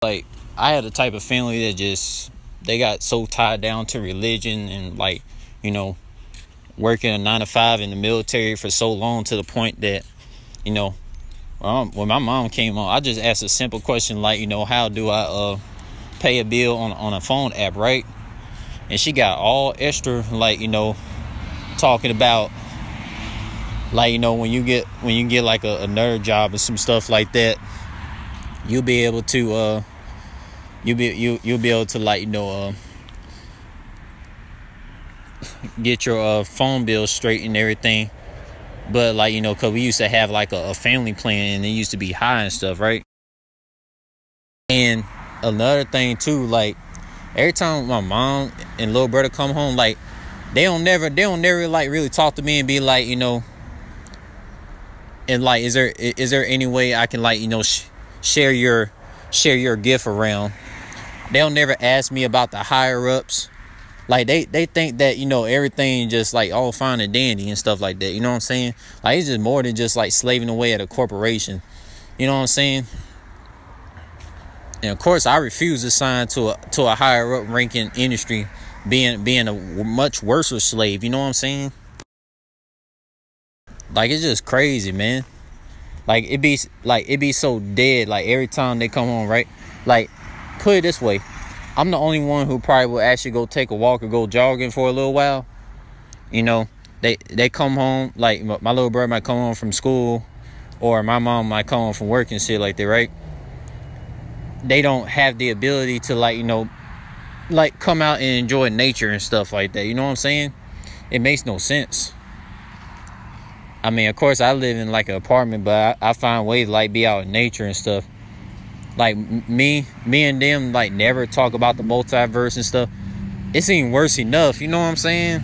Like, I had a type of family that just, they got so tied down to religion and, like, you know, working a 9 to 5 in the military for so long, to the point that, you know, when my mom came on, I just asked a simple question like, you know, how do I pay a bill on a phone app, right? And she got all extra, like, you know, talking about, like, you know, when you get like a nerd job and some stuff like that, you'll be able to you'll be able to, like, you know, get your phone bill straight and everything. But, like, you know, because we used to have like a family plan, and it used to be high and stuff, right? And another thing too, like, every time my mom and little brother come home, like, they don't never like really talk to me and be like, you know, and like, is there any way I can, like, you know, share your gift around? They'll never ask me about the higher ups. Like, they think that, you know, everything just like all fine and dandy and stuff like that. You know what I'm saying? Like, it's just more than just like slaving away at a corporation. You know what I'm saying? And of course, I refuse to sign to a higher up ranking industry, being a much worse slave. You know what I'm saying? Like, it's just crazy, man. Like, it be so dead. Like, every time they come home, right? Like, put it this way. I'm the only one who probably will actually go take a walk or go jogging for a little while. You know, they come home, like, my little brother might come home from school, or my mom might come home from work and shit like that, right? They don't have the ability to, like, you know, like, come out and enjoy nature and stuff like that. You know what I'm saying? It makes no sense. I mean, of course, I live in like an apartment, but I find ways to, like, be out in nature and stuff. Like, me and them, like, never talk about the multiverse and stuff. It seems worse enough, you know what I'm saying?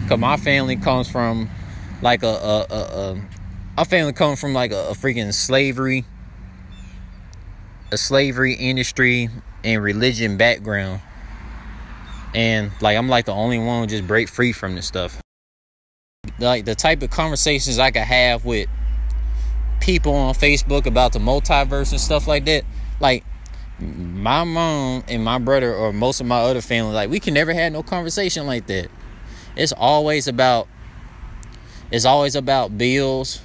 Cause my family comes from like a freaking slavery industry and religion background, and, like, I'm like the only one who just break free from this stuff. Like, the type of conversations I could have with people on Facebook about the multiverse and stuff like that, like, my mom and my brother, or most of my other family, like, we can never have no conversation like that. It's always about bills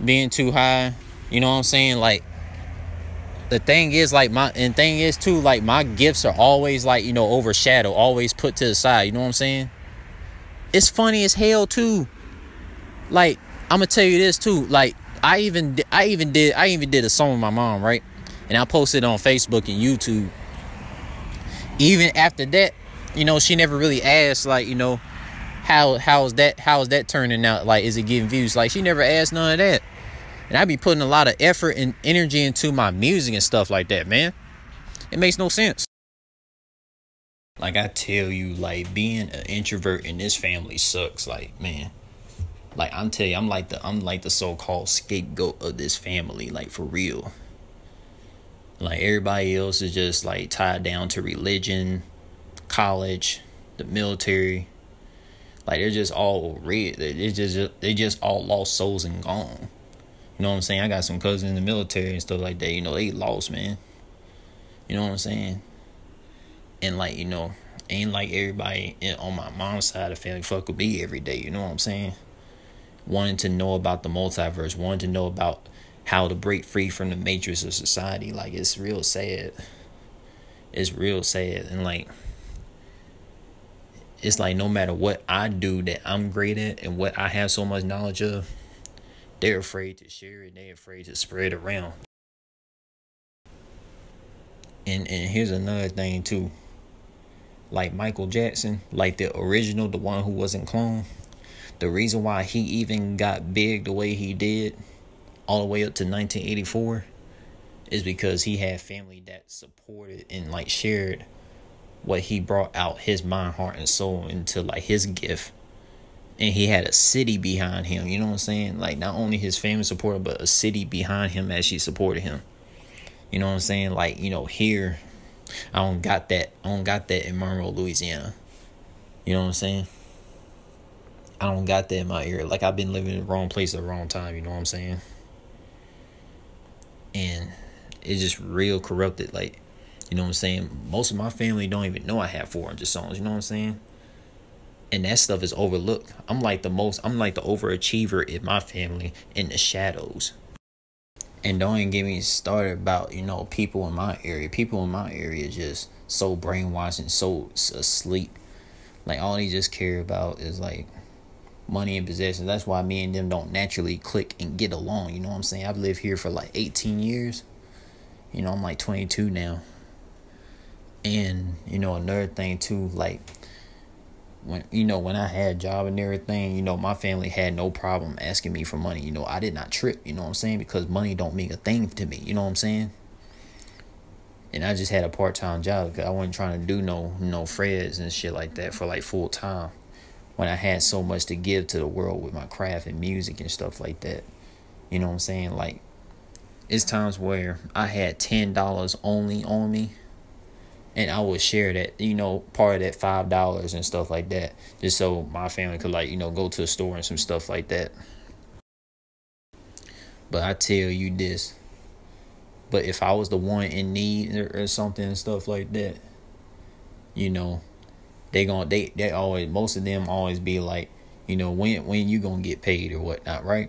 being too high. You know what I'm saying? Like, the thing is, like, my gifts are always, like, you know, overshadowed, always put to the side. You know what I'm saying? It's funny as hell too. Like, I'm gonna tell you this too. Like, I even did a song with my mom, right? And I posted it on Facebook and YouTube. Even after that, you know, she never really asked, like, you know, how's that turning out? Like, is it getting views? Like, she never asked none of that. And I be putting a lot of effort and energy into my music and stuff like that, man. It makes no sense. Like, I tell you, like, being an introvert in this family sucks. Like, man. Like, I'm telling you, I'm like the so-called scapegoat of this family, like, for real. Like, everybody else is just, like, tied down to religion, college, the military. Like, they're just all red. They just all lost souls and gone. You know what I'm saying? I got some cousins in the military and stuff like that. You know, they lost, man. You know what I'm saying? And, like, you know, ain't like everybody on my mom's side of the family fuck with me every day. You know what I'm saying? Wanting to know about the multiverse, wanting to know about how to break free from the matrix of society. Like, it's real sad. It's real sad. And, like, it's like, no matter what I do that I'm great at and what I have so much knowledge of, they're afraid to share it. They're afraid to spread it around. And here's another thing too. Like, Michael Jackson, like the original, the one who wasn't cloned. The reason why he even got big the way he did, all the way up to 1984, is because he had family that supported and, like, shared what he brought out, his mind, heart, and soul, into, like, his gift. And he had a city behind him. You know what I'm saying? Like, not only his family supported, but a city behind him as she supported him. You know what I'm saying? Like, you know, here, I don't got that in Monroe, Louisiana. You know what I'm saying? I don't got that in my area. Like, I've been living in the wrong place at the wrong time. You know what I'm saying? And it's just real corrupted. Like, you know what I'm saying? Most of my family don't even know I have 400 songs. You know what I'm saying? And that stuff is overlooked. I'm like the overachiever in my family in the shadows. And don't even get me started about, people in my area. People in my area just so brainwashed and so asleep. Like, all they just care about is, like, money and possessions. That's why me and them don't naturally click and get along. You know what I'm saying? I've lived here for, like, 18 years. I'm, like, 22 now. And, another thing, too, like, when I had a job and everything, my family had no problem asking me for money. I did not trip, you know what I'm saying? Because money don't mean a thing to me, you know what I'm saying? And I just had a part-time job because I wasn't trying to do no Freds and shit like that for like full time. When I had so much to give to the world with my craft and music and stuff like that. You know what I'm saying? Like, it's times where I had $10 only on me. And I would share that, part of that $5 and stuff like that. Just so my family could, like, go to the store and some stuff like that. But I tell you this. But if I was the one in need or something and stuff like that, they always, most of them always be like, when you gonna get paid or whatnot, right?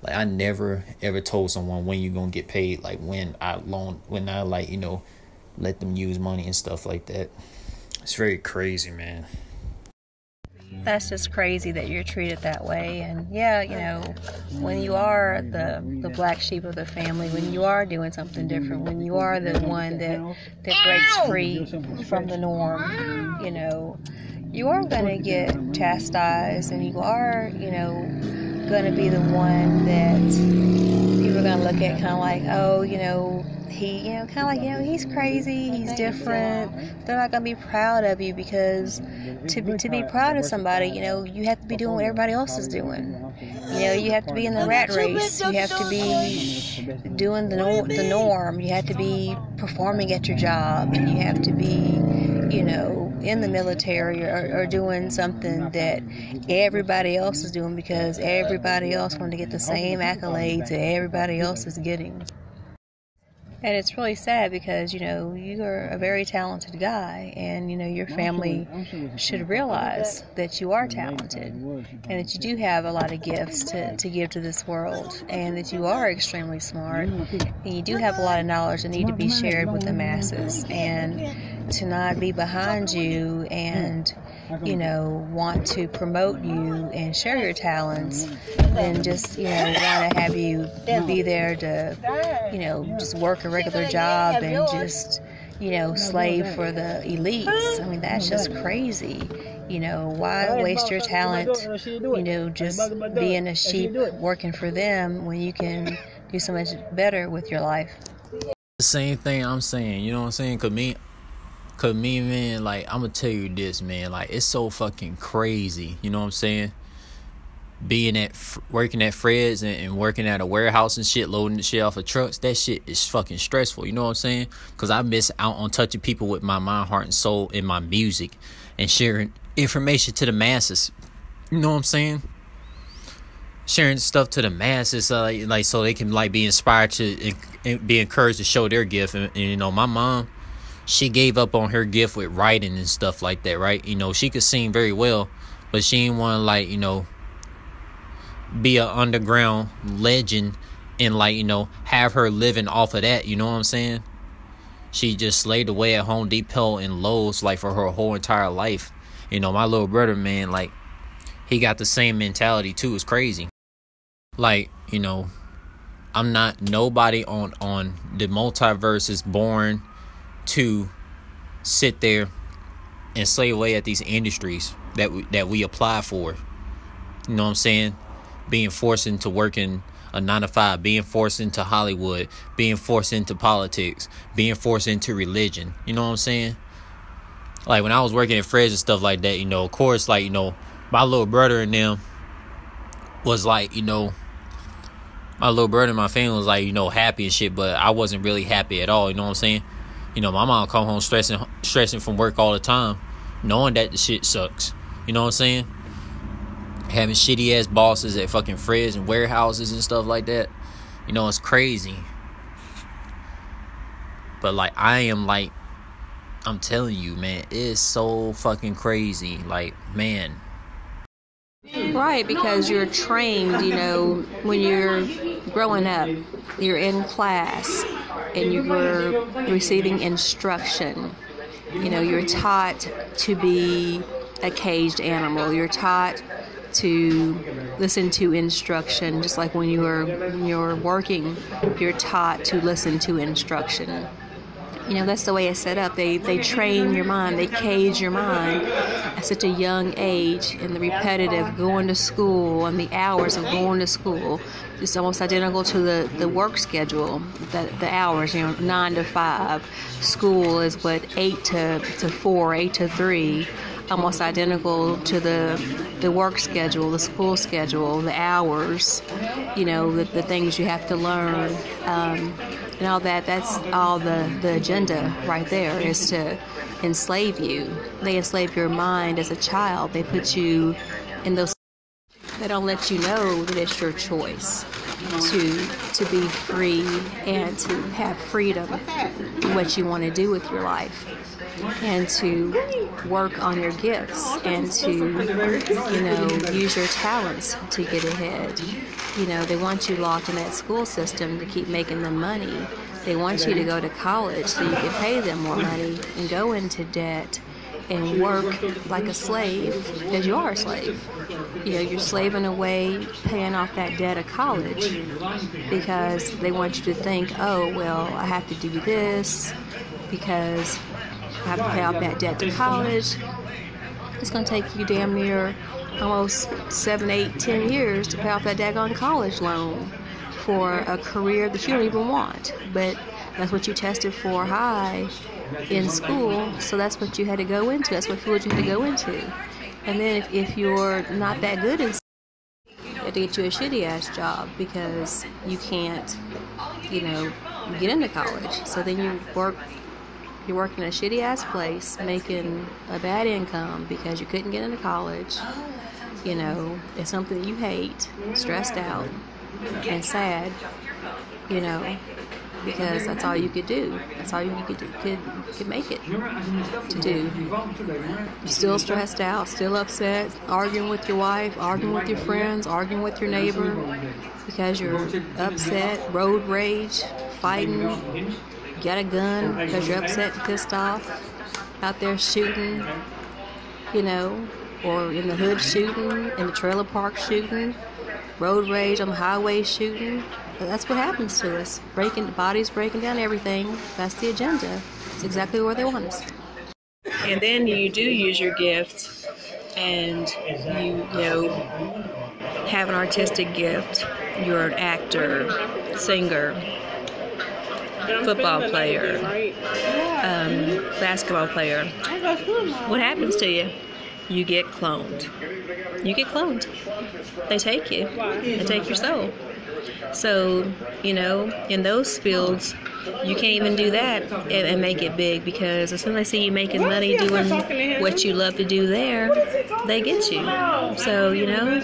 Like, I never ever told someone when you gonna get paid. Like, when I let them use money and stuff like that. It's very crazy, man. That's just crazy that you're treated that way. And yeah, when you are the black sheep of the family, when you are doing something different, when you are the one that breaks free from the norm, you are going to get chastised, and you are, going to be the one that people are going to look at kind of like, oh, he, kind of like, he's crazy, he's different. They're not going to be proud of you, because to be proud of somebody, you have to be doing what everybody else is doing. You have to be in the rat race. You have to be doing the norm. You have to be performing at your job, and you have to be, in the military or doing something that everybody else is doing, because everybody else wants to get the same accolades that everybody else is getting. And it's really sad because, you are a very talented guy, and, your family should realize that you are talented and that you do have a lot of gifts to give to this world, and that you are extremely smart, and you do have a lot of knowledge that need to be shared with the masses, and to not be behind you and, want to promote you and share your talents, and just, want to have you be there to, just work a regular job and just, slave for the elites. I mean, that's just crazy. Why waste your talent, just being a sheep working for them when you can do so much better with your life? The same thing I'm saying, you know what I'm saying? Cause me, man, like, I'm gonna tell you this, man, like, it's so fucking crazy, you know what I'm saying? Working at Fred's and working at a warehouse and shit, loading the shit off of trucks, that shit is fucking stressful, you know what I'm saying? Because I miss out on touching people with my mind, heart, and soul in my music and sharing information to the masses, you know what I'm saying? Sharing stuff to the masses, like so they can, like, be inspired to and be encouraged to show their gift. And my mom, she gave up on her gift with writing and stuff like that, right? She could sing very well, but she didn't want to, like, be an underground legend and, like, have her living off of that, you know what I'm saying? She just slaved away at Home Depot and Lowe's, like, for her whole entire life. My little brother, man, like, he got the same mentality too. It's crazy. Like, I'm not nobody on the multiverse is born to sit there and slave away at these industries that we apply for. You know what I'm saying? Being forced into working a 9-to-5, being forced into Hollywood, being forced into politics, being forced into religion. You know what I'm saying? Like, when I was working at Fred's and stuff like that, of course, like, my little brother and them was like, my little brother and my family was like, happy and shit, but I wasn't really happy at all. You know what I'm saying? My mom come home stressing from work all the time, knowing that the shit sucks. You know what I'm saying? Having shitty ass bosses at fucking Fred's and warehouses and stuff like that. It's crazy. But like I am like, I'm telling you, man, it's so fucking crazy. Like, man. Right, because you're trained, you know, when you're growing up, you're in class and you're receiving instruction. You know, you're taught to be a caged animal. You're taught to listen to instruction, just like when you're working, you're taught to listen to instruction. You know, that's the way it's set up. They train your mind, they cage your mind at such a young age, and the repetitive going to school and the hours of going to school is almost identical to the work schedule, the hours, you know, 9 to 5. School is what, 8 to 4, 8 to 3, almost identical to the work schedule, the school schedule, the hours, you know, the things you have to learn. And all that's all the agenda right there, is to enslave you. They enslave your mind as a child. They put you in those. They don't let you know that it's your choice to be free and to have freedom in what you want to do with your life, and to work on your gifts, and to, you know, use your talents to get ahead. You know, they want you locked in that school system to keep making them money. They want you to go to college so you can pay them more money and go into debt and work like a slave, because you are a slave. You know, you're slaving away, paying off that debt of college, because they want you to think, oh, well, I have to do this because I have to pay off that debt to college. It's going to take you damn near almost 7, 8, 10 years to pay off that daggone college loan for a career that you don't even want. But that's what you tested for high in school, so that's what you had to go into. That's what field you had to go into. And then if you're not that good in school, you have to get you a shitty ass job because you can't, you know, get into college. So then you're working in a shitty ass place, making a bad income because you couldn't get into college. You know, it's something that you hate, stressed out and sad, you know, because that's all you could do. That's all you could make it to do. You're still stressed out, still upset, arguing with your wife, arguing with your friends, arguing with your neighbor because you're upset, road rage, fighting, got a gun because you're upset and pissed off, out there shooting, you know, or in the hood shooting, in the trailer park shooting, road rage on the highway shooting. That's what happens to us. Bodies breaking down everything. That's the agenda. It's exactly where they want us. And then you do use your gift, and you know, have an artistic gift. You're an actor, singer, football player, basketball player. What happens to you? You get cloned. You get cloned. They take you. They take your soul. So, you know, in those fields, you can't even do that and make it big, because as soon as they see you making money doing what you love to do there, they get you. So, you know,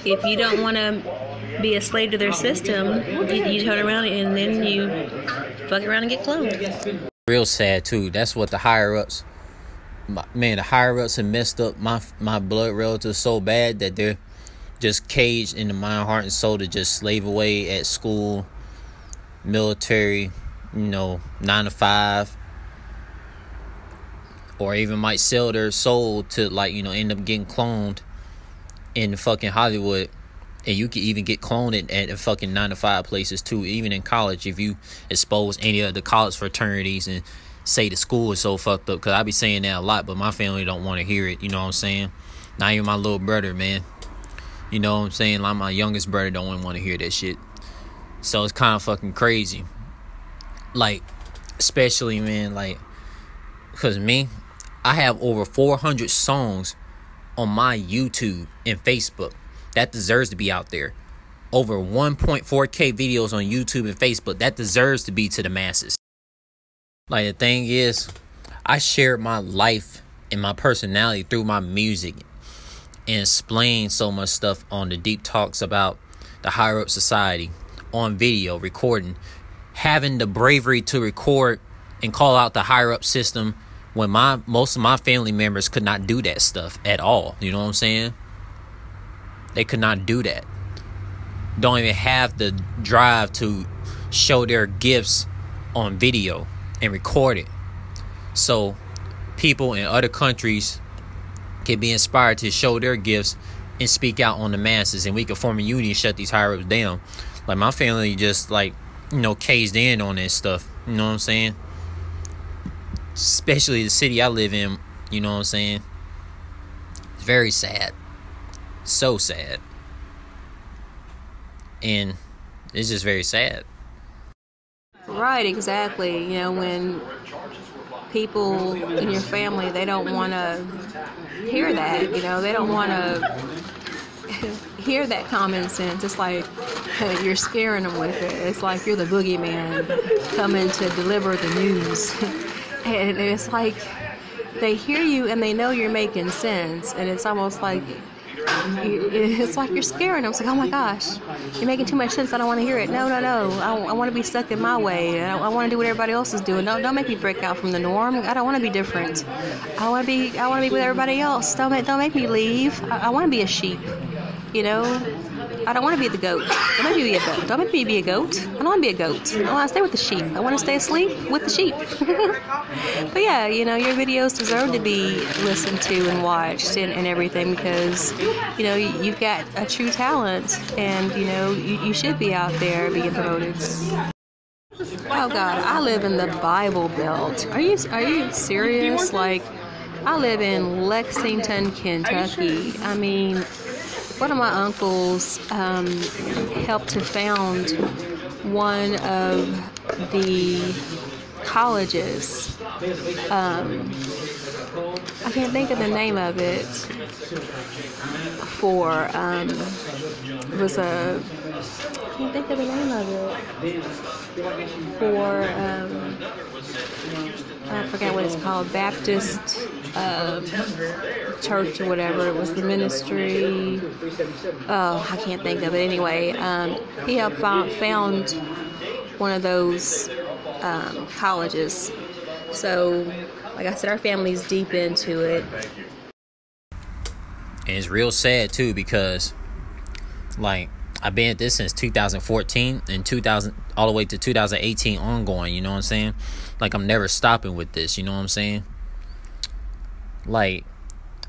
if you don't want to be a slave to their system, you turn around and then you fuck around and get cloned. Real sad, too. That's what the higher-ups... Man, the higher-ups have messed up my blood relatives so bad that they're just caged in the mind, heart, and soul to just slave away at school, military, you know, 9 to 5, or even might sell their soul to, like, you know, end up getting cloned in fucking Hollywood. And you can even get cloned at the fucking 9 to 5 places too, even in college, if you expose any of the college fraternities and say the school is so fucked up. Because I be saying that a lot, but my family don't want to hear it. You know what I'm saying? Not even my little brother, man. You know what I'm saying? Like, my youngest brother don't want to hear that shit. So it's kind of fucking crazy. Like, especially, man, like, because me, I have over 400 songs on my YouTube and Facebook. That deserves to be out there. Over 1.4K videos on YouTube and Facebook. That deserves to be to the masses. Like, the thing is, I shared my life and my personality through my music, and explain so much stuff on the deep talks about the higher up society on video, recording, having the bravery to record and call out the higher up system when most of my family members could not do that stuff at all. You know what I'm saying? They could not do that. Don't even have the drive to show their gifts on video and record it. So people in other countries can be inspired to show their gifts and speak out on the masses, and we can form a unity and shut these higher ups down. Like, my family just, like, caged in on this stuff. You know what I'm saying? Especially the city I live in. You know what I'm saying? It's very sad. So sad. And it's just very sad. Right, exactly. When people in your family, they don't want to hear that. They don't want to hear that common sense. It's like you're scaring them with it. It's like you're the boogeyman coming to deliver the news. And it's like they hear you and they know you're making sense. And it's almost like you're scaring them. It's like, oh my gosh, you're making too much sense. I don't want to hear it. No. I want to be stuck in my way. I want to do what everybody else is doing. Don't make me break out from the norm. I don't want to be different. I want to be with everybody else. Don't make me leave. I want to be a sheep. I don't want to be the goat. Don't make me be a goat. Don't make me be a goat. I don't want to be a goat. I want to stay with the sheep. I want to stay asleep with the sheep. But yeah, your videos deserve to be listened to and watched and everything, because, you've got a true talent, and, you should be out there being promoted. Oh God, I live in the Bible Belt. Are you serious? Like, I live in Lexington, Kentucky. I mean, one of my uncles helped to found one of the colleges. I can't think of the name of it. It was a... I can't think of the name of it. I forget what it's called. Baptist church or whatever. It was the ministry. Oh, I can't think of it. Anyway, he helped found one of those colleges. So, like I said, our family's deep into it. And it's real sad too, because, like, I've been at this since 2014 and 2000 all the way to 2018 ongoing. You know what I'm saying? Like, I'm never stopping with this. You know what I'm saying? Like,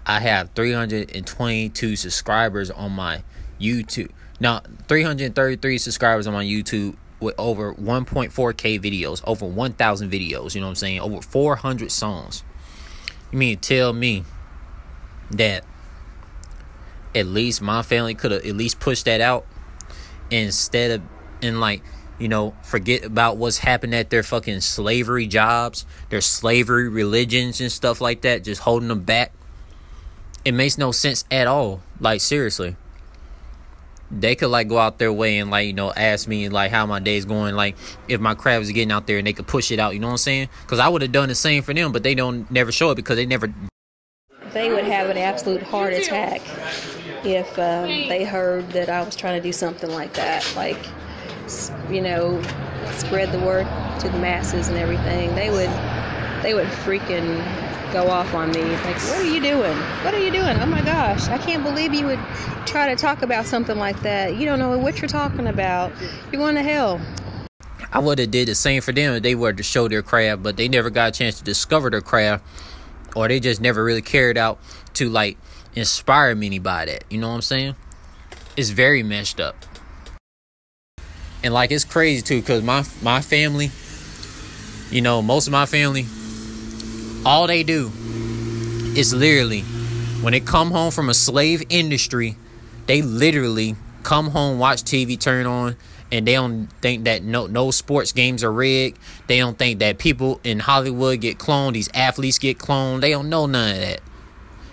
I have 322 subscribers on my YouTube. Now, 333 subscribers on my YouTube with over 1.4K videos, over 1,000 videos. You know what I'm saying? Over 400 songs. You mean tell me that at least my family could have at least pushed that out instead of, and like, forget about what's happened at their fucking slavery jobs, their slavery religions and stuff like that, just holding them back? It makes no sense at all. Like, seriously. They could, like, go out their way and, like, ask me, like, how my day's going, like, if my craft is getting out there, and they could push it out, you know what I'm saying? Because I would have done the same for them, but they don't never show it because they never... They would have an absolute heart attack if they heard that I was trying to do something like that. Like, spread the word to the masses and everything. They would freaking go off on me. Like, what are you doing? What are you doing? Oh my gosh, I can't believe you would try to talk about something like that. You don't know what you're talking about. You're going to hell. I would have did the same for them if they were to show their craft, but they never got a chance to discover their craft, or they just never really carried out to, like, inspire me by that. You know what I'm saying? It's very messed up. And, like, it's crazy too, because my family, most of my family, all they do is literally, when they come home from a slave industry, they literally come home, watch TV turn on, and they don't think that no sports games are rigged. They don't think that people in Hollywood get cloned, these athletes get cloned. They don't know none of that.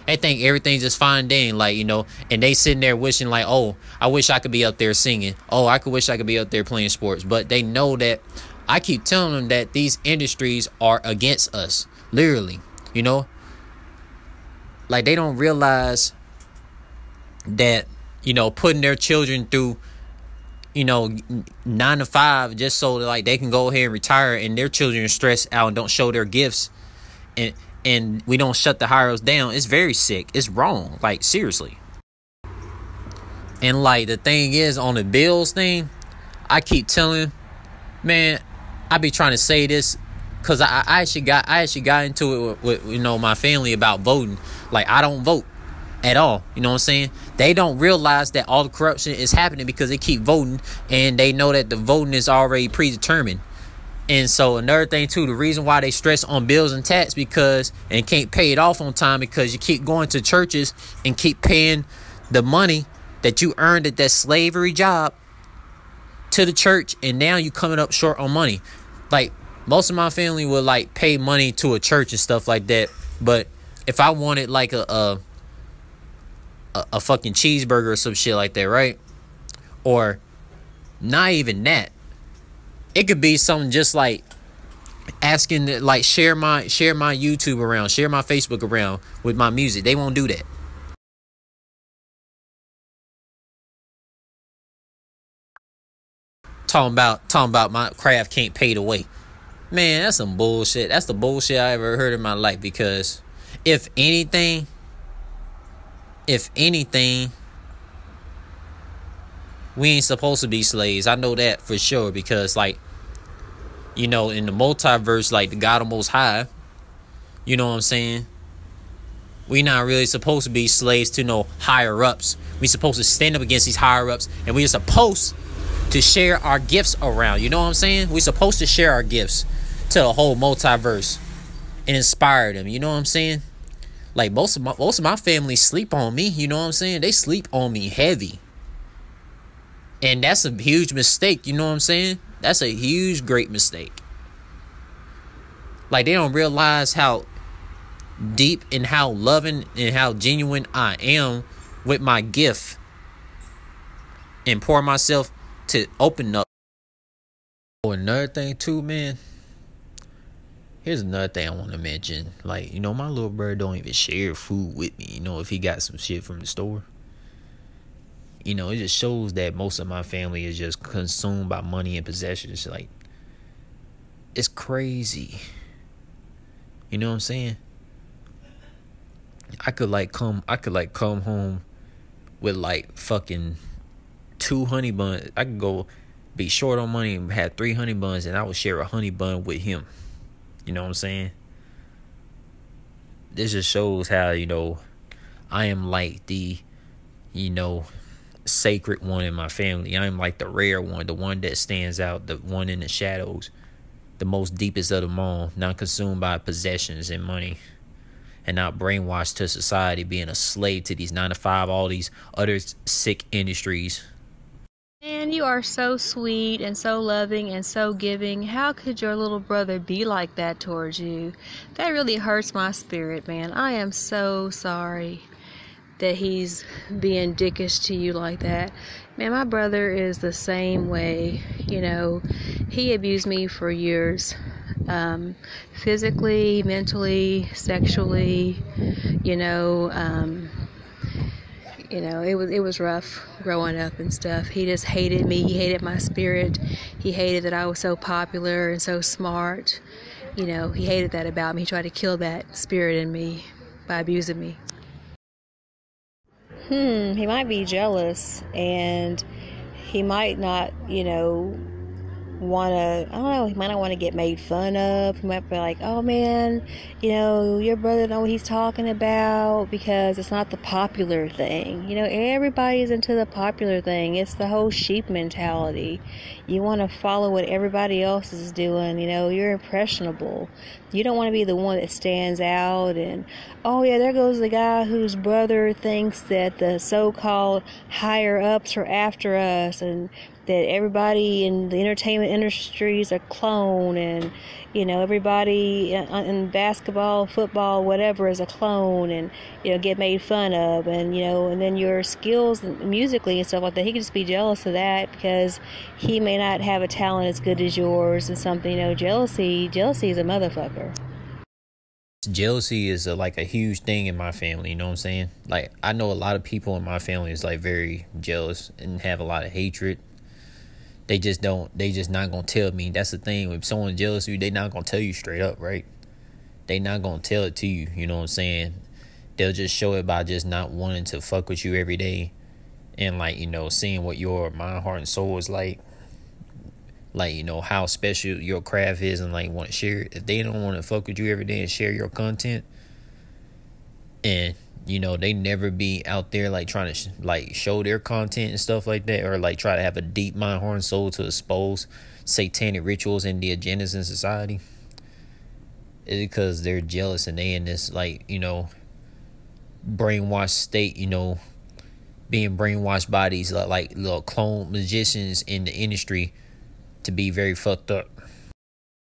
They think everything's just fine then, like, and they sitting there wishing, like, oh, I wish I could be up there singing. Oh, I wish I could be up there playing sports. But they know that I keep telling them that these industries are against us, literally, Like, they don't realize that, putting their children through you know, 9 to 5 just so like they can go ahead and retire, and their children are stressed out and don't show their gifts, and we don't shut the higher ups down. It's very sick. It's wrong. Like, seriously. And like the thing is, on the bills thing, I keep telling, man, I be trying to say this because I actually got into it with my family about voting. Like, I don't vote at all. You know what I'm saying? They don't realize that all the corruption is happening because they keep voting, and they know that the voting is already predetermined. And so another thing too, the reason why they stress on bills and tax and can't pay it off on time, because you keep going to churches and keep paying the money that you earned at that slavery job to the church, and now you coming up short on money. Like, most of my family would like pay money to a church and stuff like that, but if I wanted like a fucking cheeseburger or some shit like that, right? Or not even that. It could be something just like asking to like share my YouTube around, share my Facebook around with my music. They won't do that. Talking about my craft can't pay the way. Man, that's some bullshit. That's the bullshit I ever heard in my life, because if anything, we ain't supposed to be slaves. I know that for sure, because like, in the multiverse, like the God of Most High, you know what I'm saying? We not really supposed to be slaves to no higher ups. We supposed to stand up against these higher ups, and we are supposed to share our gifts around. You know what I'm saying? We supposed to share our gifts to the whole multiverse and inspire them. You know what I'm saying? Like, most of my family sleep on me. You know what I'm saying? They sleep on me heavy. And that's a huge mistake. You know what I'm saying? That's a huge, great mistake. Like, they don't realize how deep and how loving and how genuine I am with my gift, and pour myself to open up. Oh, another thing too, man. Here's another thing I want to mention. Like, my little brother don't even share food with me, if he got some shit from the store. It just shows that most of my family is just consumed by money and possessions. Like, it's crazy. You know what I'm saying? I could come home with like fucking 2 honey buns. I could go be short on money and have 3 honey buns, and I would share a honey bun with him. You know what I'm saying? This just shows how, I am like the, sacred one in my family. I am like the rare one, the one that stands out, the one in the shadows, the most deepest of them all, not consumed by possessions and money, and not brainwashed to society, being a slave to these 9 to 5, all these other sick industries. And you are so sweet and so loving and so giving. How could your little brother be like that towards you? That really hurts my spirit, man. I am so sorry that he's being dickish to you like that. Man, my brother is the same way. He abused me for years. Physically, mentally, sexually, it was rough growing up and stuff. He just hated me. He hated my spirit. He hated that I was so popular and so smart. He hated that about me. He tried to kill that spirit in me by abusing me. He might be jealous, and he might not, he might not want to get made fun of. He might be like, oh man, your brother know what he's talking about, because it's not the popular thing. Everybody's into the popular thing. It's the whole sheep mentality. You want to follow what everybody else is doing. You're impressionable. You don't want to be the one that stands out, and oh yeah, there goes the guy whose brother thinks that the so-called higher ups are after us, and that everybody in the entertainment industry is a clone, and everybody in basketball, football, whatever is a clone, and get made fun of, and and then your skills musically and stuff like that. He could just be jealous of that because he may not have a talent as good as yours and something. Jealousy is a motherfucker. Jealousy is like a huge thing in my family. You know what I'm saying? Like, I know a lot of people in my family is like very jealous and have a lot of hatred. They just don't. They just not gonna tell me. That's the thing. If someone's jealous of you, they not gonna tell you straight up, right? They not gonna tell it to you. You know what I'm saying? They'll just show it by just not wanting to fuck with you every day, and like, you know, seeing what your mind, heart, and soul is like, you know, how special your craft is, and like want to share it. If they don't want to fuck with you every day and share your content, and you know, they never be out there like trying to like show their content and stuff like that, or like try to have a deep mind, heart, and soul to expose satanic rituals and the agendas in society, it's because they're jealous and they in this, like, you know, brainwashed state, you know, being brainwashed by these like little clone magicians in the industry to be very fucked up.